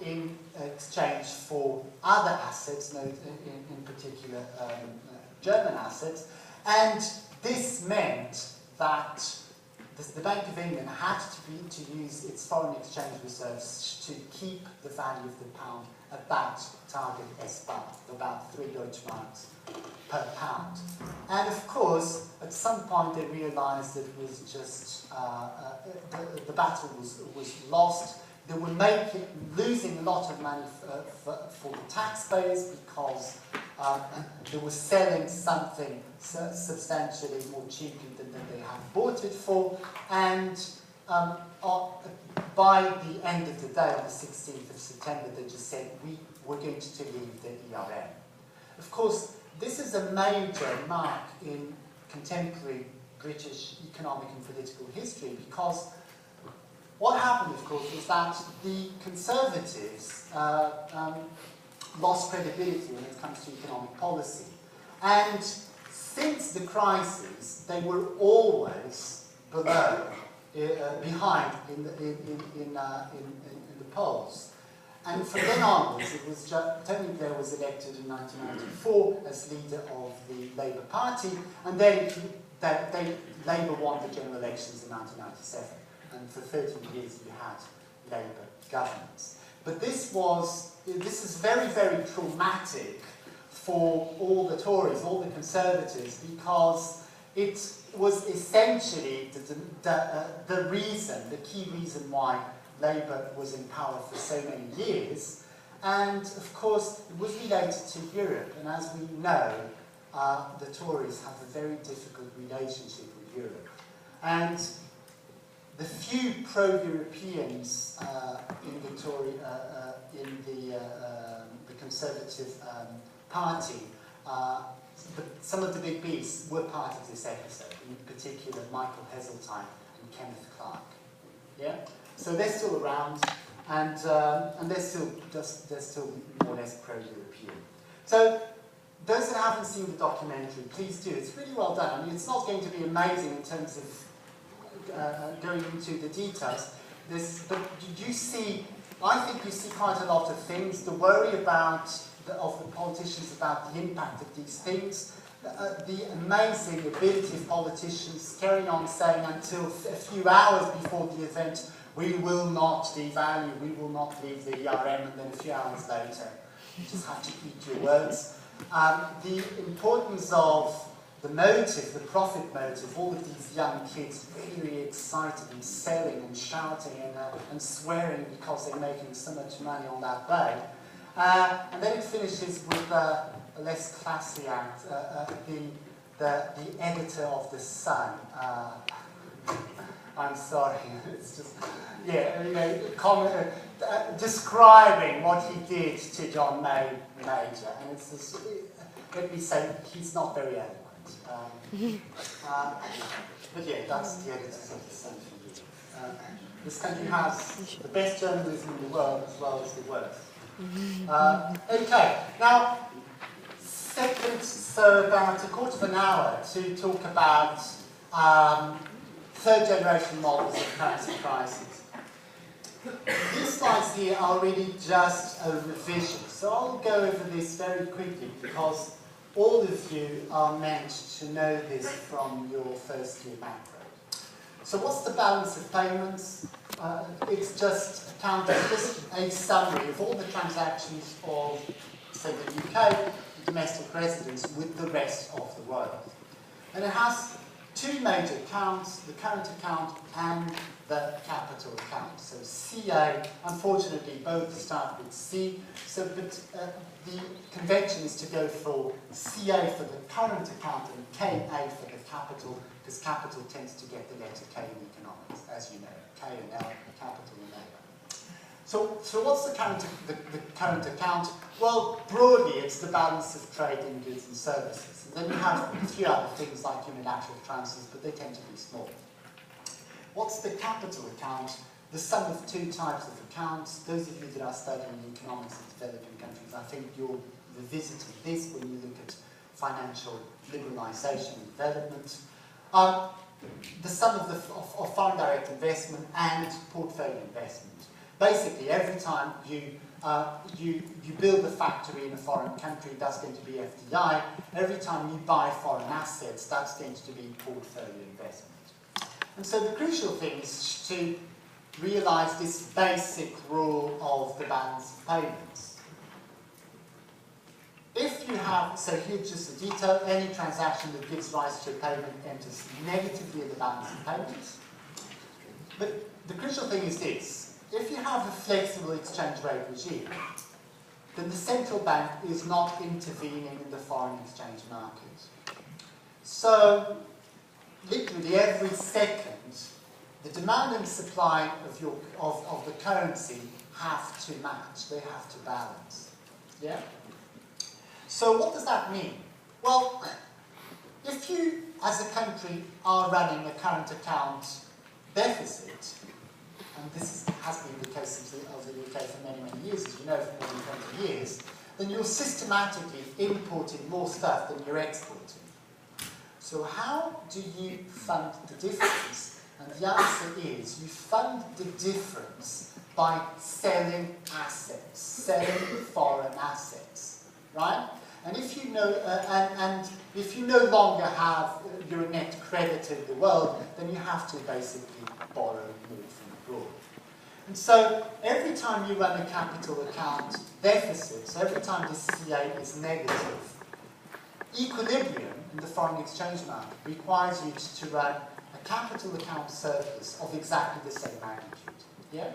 in exchange for other assets, in particular German assets, and this meant that the Bank of England had to use its foreign exchange reserves to keep the value of the pound at that target S-bar, about 3 Deutschmarks per pound. And of course, at some point they realized it was just, the battle was lost. They were losing a lot of money for the taxpayers because they were selling something substantially more cheaply than they had bought it for. And by the end of the day, on the 16th of September, they just said, we're going to leave the ERM. Of course, this is a major mark in contemporary British economic and political history, because what happened, of course, was that the Conservatives lost credibility when it comes to economic policy. And since the crisis, they were always behind in the polls. And from then onwards, it was Tony Blair was elected in 1994 as leader of the Labour Party, and then Labour won the general elections in 1997. And for 13 years we had Labour governments. But this is very, very traumatic for all the Tories, all the Conservatives, because it was essentially the reason, the key reason why Labour was in power for so many years. And of course, it was related to Europe. And as we know, the Tories have a very difficult relationship with Europe. And the few pro-Europeans in the Conservative Party, some of the big beasts were part of this episode. In particular, Michael Heseltine and Kenneth Clarke. Yeah, so they're still around, and they're still more or less pro-European. So those that haven't seen the documentary, please do. It's really well done. I mean, it's not going to be amazing in terms of going into the details, but you see, I think you see quite a lot of things. The worry of the politicians about the impact of these things, the amazing ability of politicians carrying on saying until a few hours before the event, we will not devalue, we will not leave the ERM, and then a few hours later, you just have to eat your words. The importance of the motive, the profit motive, all of these young kids really, really excited and selling and shouting and swearing because they're making so much money on that day. And then it finishes with a less classy act, the editor of The Sun. I'm sorry, it's just, yeah, you know, describing what he did to John Major, and it's just, let me say, he's not very eloquent. But yeah, that's the editors of The Sun for you. This country has the best journalism in the world as well as the worst. Okay, now, so about a quarter of an hour to talk about third generation models of currency crisis. These slides here are really just a revision, so I'll go over this very quickly because all of you are meant to know this from your first year macro. So what's the balance of payments? It's just a summary of all the transactions of, say, the UK domestic residents with the rest of the world. And it has two major accounts, the current account and the capital account. So CA, unfortunately, both start with C. So, but the convention is to go for CA for the current account and KA for the capital, because capital tends to get the letter K in economics, as you know, K and L, capital and A. So what's the current account? Well, broadly, it's the balance of trade in goods and services. And then we have a few other things like unilateral transfers, but they tend to be small. What's the capital account? The sum of two types of accounts. Those of you that are studying economics in developing countries, I think you'll revisit this when you look at financial liberalisation and development. The sum of foreign direct investment and portfolio investment. Basically, every time you build a factory in a foreign country, that's going to be FDI. Every time you buy foreign assets, that's going to be portfolio investment. And so the crucial thing is to realize this basic rule of the balance of payments. If you have, so here's just a detail, any transaction that gives rise to a payment enters negatively in the balance of payments. But the crucial thing is this: if you have a flexible exchange rate regime, then the central bank is not intervening in the foreign exchange market. So, literally every second, the demand and supply of the currency have to match, they have to balance. Yeah? So what does that mean? Well, if you, as a country, are running a current account deficit, and this has been the case of the UK for many, many years, as you know, for more than 20 years, then you're systematically importing more stuff than you're exporting. So how do you fund the difference? And the answer is, you fund the difference by selling assets, selling foreign assets, right? And if you know, and if you no longer have your net creditor in the world, then you have to basically borrow more from abroad. And so every time you run a capital account deficit, so every time the CA is negative, equilibrium in the foreign exchange market requires you to run a capital account surplus of exactly the same magnitude. Yeah?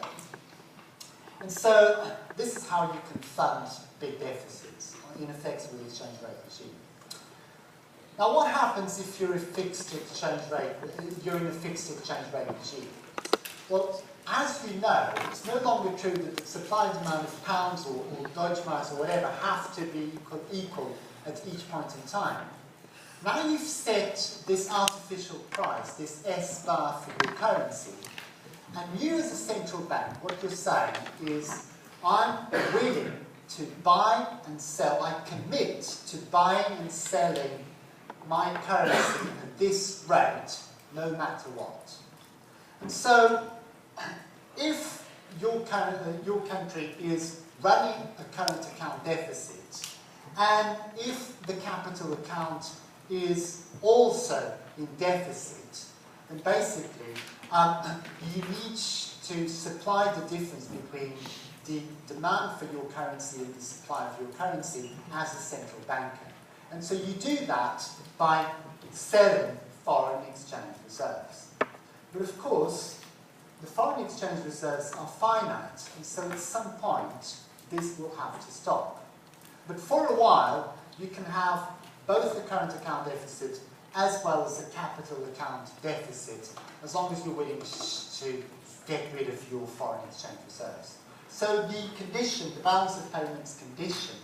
And so this is how you can fund big deficits in a flexible exchange rate regime. Now, what happens if you're a fixed exchange rate? You're in a fixed exchange rate regime. Well, as we know, it's no longer true that the supply and demand of pounds or Deutschmarks or whatever have to be equal at each point in time. Now you've set this artificial price, this S bar for your currency, and you as a central bank, what you're saying is, I'm willing to buy and sell, I commit to buying and selling my currency at this rate, no matter what. And so, if your country is running a current account deficit, and if the capital account is also in deficit, then basically you need to supply the difference between the demand for your currency and the supply of your currency as a central banker. And so you do that by selling foreign exchange reserves. But of course, the foreign exchange reserves are finite, and so at some point this will have to stop. But for a while, you can have both the current account deficit as well as the capital account deficit, as long as you're willing to get rid of your foreign exchange reserves. So the condition, the balance of payments condition,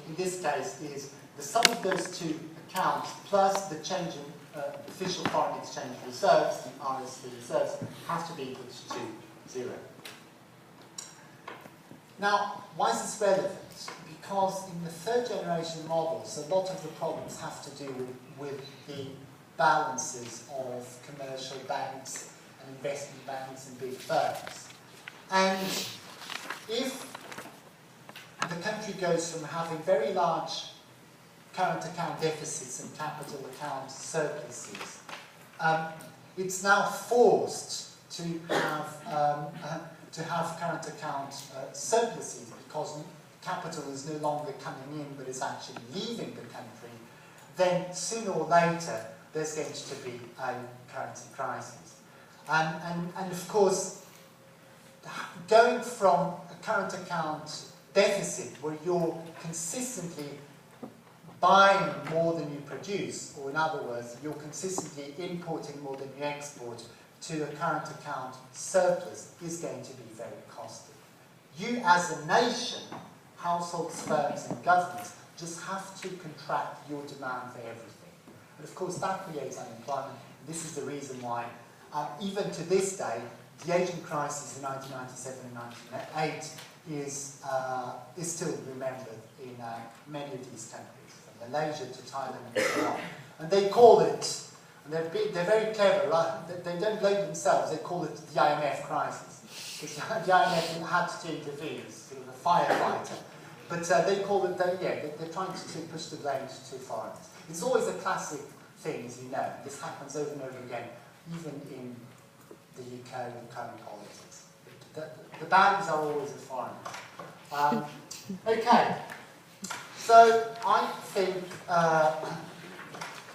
in this case, is the sum of those two accounts plus the change in official foreign exchange reserves, the RSV reserves, have to be equal to 0. Now, why is this relevant? Because in the third generation models, a lot of the problems have to do with the balances of commercial banks and investment banks and big firms. And if the country goes from having very large current account deficits and capital account surpluses, it's now forced to have current account surpluses because capital is no longer coming in but is actually leaving the country, then sooner or later there's going to be a currency crisis. And of course, going from a current account deficit where you're consistently buying more than you produce, or in other words, you're consistently importing more than you export, to a current account surplus is going to be very costly. You as a nation, households, firms and governments just have to contract your demand for everything. But of course that creates unemployment. This is the reason why, even to this day, the Asian crisis in 1997 and 1998 is still remembered in many of these countries, from Malaysia to Thailand and so on. And they call it, and they're very clever, right? They don't blame themselves, they call it the IMF crisis. because the IMF had to intervene, sort of a firefighter. But they call it, they're trying to push the blame to foreigners. It's always a classic thing, as you know. This happens over and over again, even in the UK with current politics. The baddies are always the foreigners. Okay, so I think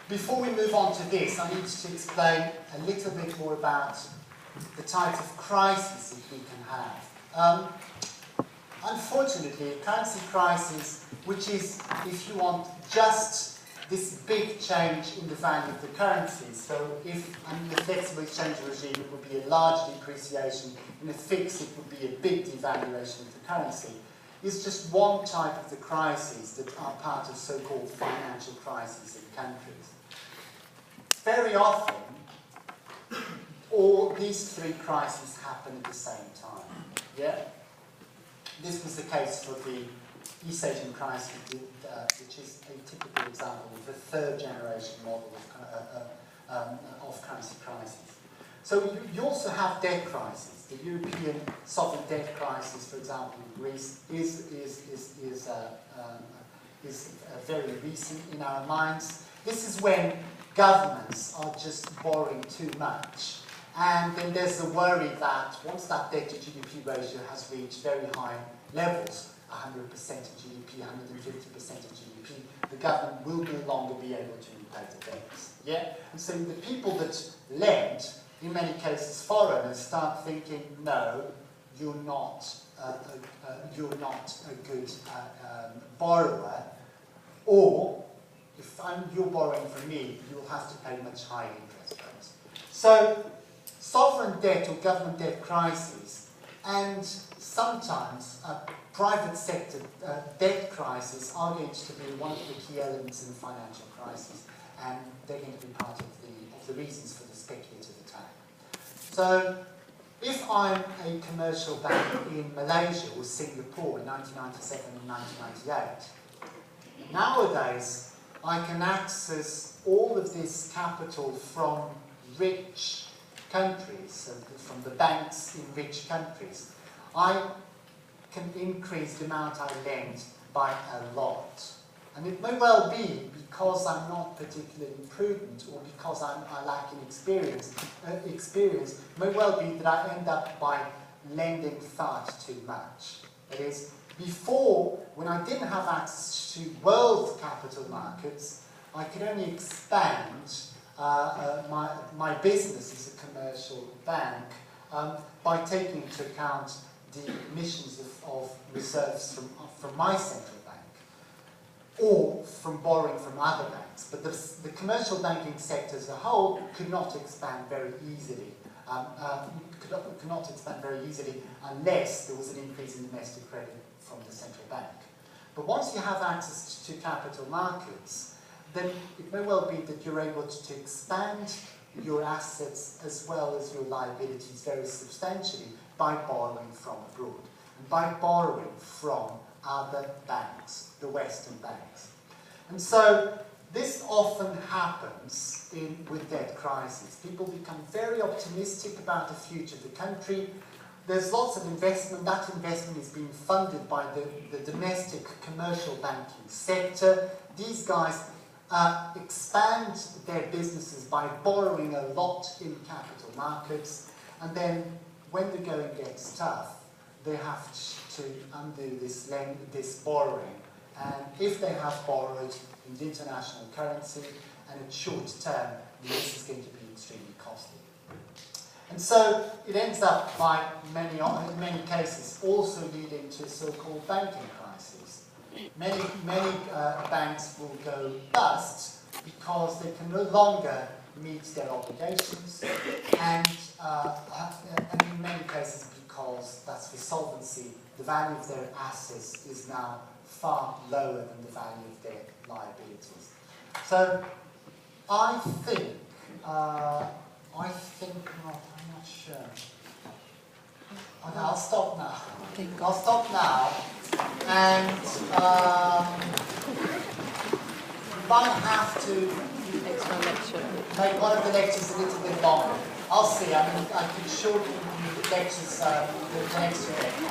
before we move on to this, I need to explain a little bit more about the type of crisis that we can have. Unfortunately, a currency crisis, which is, if you want, just this big change in the value of the currency. So if under the flexible exchange regime it would be a large depreciation, in a fixed it would be a big devaluation of the currency, is just one type of the crises that are part of so-called financial crises in countries. Very often, all these three crises happen at the same time. Yeah? This was the case for the East Asian crisis, which is a typical example of the third generation model of currency crisis. So you also have debt crises. The European sovereign debt crisis, for example, in Greece, is very recent in our minds. This is when governments are just borrowing too much. And then there's the worry that once that debt to GDP ratio has reached very high levels, 100% of GDP, 150% of GDP, the government will no longer be able to repay the debts. Yeah? And so the people that lend, in many cases foreigners, start thinking, no, you're not a good borrower, or if you're borrowing from me, you'll have to pay much higher interest rates. So sovereign debt or government debt crises, and sometimes private sector debt crisis are going to be one of the key elements in the financial crisis, and they're going to be part of the reasons for the speculative attack. So if I'm a commercial bank in Malaysia or Singapore in 1997 and 1998, nowadays I can access all of this capital from rich countries, so from the banks in rich countries. I can increase the amount I lend by a lot. And it may well be because I'm not particularly prudent or because I lack in experience. It may well be that I end up by lending far too much. That is, before, when I didn't have access to world capital markets, I could only expand my business as a commercial bank by taking into account the emissions of reserves from my central bank, or from borrowing from other banks. But the commercial banking sector as a whole could not expand very easily. Could not expand very easily unless there was an increase in domestic credit from the central bank. But once you have access to capital markets, then it may well be that you're able to expand your assets as well as your liabilities very substantially by borrowing from abroad, and by borrowing from other banks, the Western banks. And so this often happens with debt crises. People become very optimistic about the future of the country. There's lots of investment. That investment is being funded by the domestic commercial banking sector. These guys expand their businesses by borrowing a lot in capital markets, and then when the going gets tough, they have to undo this borrowing. And if they have borrowed in the international currency and in short term, this is going to be extremely costly. And so it ends up, in many cases, also leading to a so-called banking crisis. Many banks will go bust because they can no longer meet their obligations, and in many cases because that's for solvency, the value of their assets is now far lower than the value of their liabilities. So I think not, I'm not sure. Okay, I'll stop now. I'll stop now, and if I have to make one of the lectures a little bit longer, I'll see. I mean, I can shorten the lectures, the next two lectures.